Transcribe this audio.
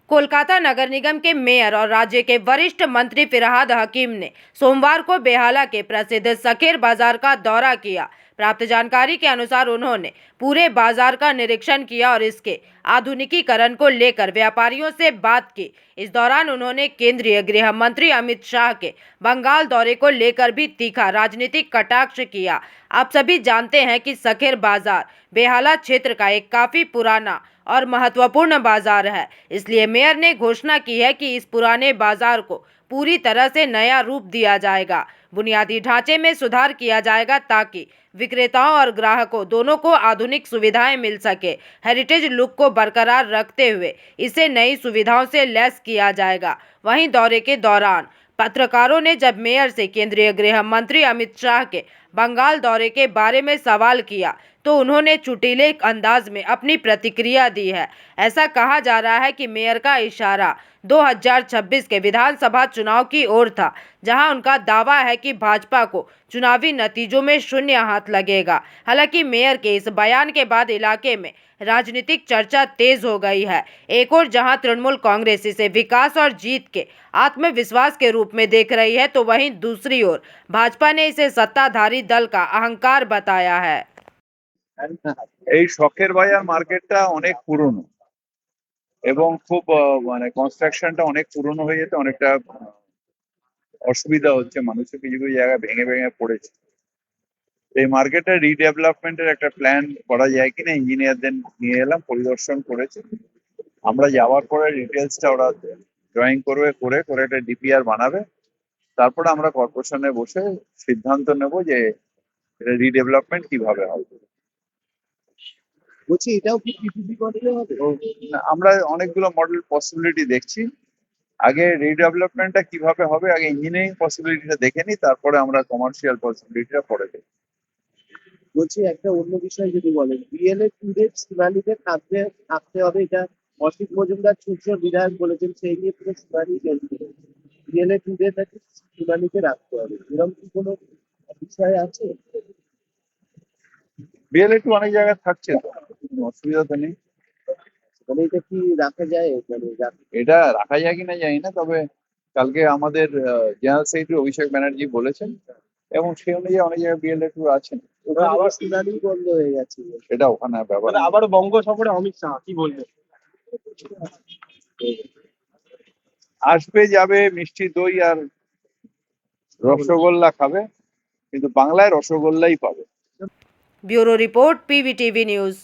कोलकाता नगर निगम के मेयर और राज्य के वरिष्ठ मंत्री फिरहाद हकीम ने सोमवार को बेहाला के प्रसिद्ध सखेर बाजार का दौरा किया। प्राप्त जानकारी के अनुसार उन्होंने पूरे बाजार का निरीक्षण किया और इसके आधुनिकीकरण को लेकर व्यापारियों से बात की। इस दौरान उन्होंने केंद्रीय गृह मंत्री अमित शाह के बंगाल दौरे को लेकर भी तीखा राजनीतिक कटाक्ष किया। आप सभी जानते हैं कि सखेर बाजार बेहाला क्षेत्र का एक काफी पुराना और महत्वपूर्ण बाजार है, इसलिए मेयर ने घोषणा की है कि इस पुराने बाजार को पूरी तरह से नया रूप दिया जाएगा। बुनियादी ढांचे में सुधार किया जाएगा ताकि विक्रेताओं और ग्राहकों दोनों को आधुनिक सुविधाएं मिल सके। हेरिटेज लुक को बरकरार रखते हुए इसे नई सुविधाओं से लैस किया जाएगा। वहीं दौरे के दौरान पत्रकारों ने जब मेयर से केंद्रीय गृह मंत्री अमित शाह के बंगाल दौरे के बारे में सवाल किया तो उन्होंने चुटीले अंदाज में अपनी प्रतिक्रिया दी है। ऐसा कहा जा रहा है कि मेयर का इशारा 2026 के विधानसभा चुनाव की ओर था, जहां उनका दावा है कि भाजपा को चुनावी नतीजों में शून्य हाथ लगेगा। हालांकि मेयर के इस बयान के बाद इलाके में राजनीतिक चर्चा तेज हो गई है। एक और जहां तृणमूल कांग्रेस इसे विकास और जीत के आत्मविश्वास के रूप में देख रही है, तो वहीं दूसरी ओर भाजपा ने इसे सत्ताधारी दल का अहंकार बताया है। এই শখের বাজার মার্কেটটা অনেক পুরনো এবং খুব মানে কনস্ট্রাকশনটা অনেক পুরনো হয়ে যেতে অনেকটা অসুবিধা হচ্ছে, মানুষের কিছু কিছু জায়গায় ভেঙে ভেঙে পড়েছে। এই মার্কেটটা রিডেভেলপমেন্টের একটা প্ল্যান করা যায় কিনা ইঞ্জিনিয়ারদের নিয়ে এলাম, পরিদর্শন করেছে। আমরা যাওয়ার পরে ডিটেলসটা ওরা ড্রয়িং করবে, করে করে একটা ডিপিআর বানাবে। তারপরে আমরা কর্পোরেশনে বসে সিদ্ধান্ত নেব যে রিডেভেলপমেন্ট কিভাবে হবে। বলছি এটাও কি পিপিপি মডেলে হবে? আমরা অনেকগুলো মডেল পসিবিলিটি দেখছি। আগে রিডেভেলপমেন্টটা কিভাবে হবে, আগে ইঞ্জিনিয়ারিং পসিবিলিটিটা দেখে নিই, তারপরে আমরা কমার্শিয়াল পসিবিলিটিটা পরে দেখি। বলছি একটা অন্য বিষয় যদি বলেন, বিএলএ টুডে শুনানিতে থাকতে হবে, এটা অসিত মজুমদার সূত্র বিধায়ক বলেছেন, সেই নিয়ে পুরো শুনানি চলছে। বিএলএ টুডে তাকে শুনানিতে রাখতে হবে, এরকম কি কোনো বিষয় আছে? বিএলএ টু অনেক জায়গায় থাকছে, তো কোনো অসুবিধা তো নেই। মানে এটা কি রাখা যায়? মানে এটা রাখা যায় কিনা জানি না, তবে কালকে আমাদের জেনারেল সেক্রেটারি অভিষেক ব্যানার্জি বলেছেন এবং সেই অনুযায়ী অনেক জায়গায় বিএলএ টু আছেন। আবার শুনানি বন্ধ হয়ে গেছে। সেটা ওখানে ব্যাপার। আবারও বঙ্গ সফরে অমিত শাহ, কি বলবেন? আসবে, যাবে, মিষ্টি দই আর রসগোল্লা খাবে, কিন্তু বাংলায় রসগোল্লাই পাবে। Bureau report, PVTV news.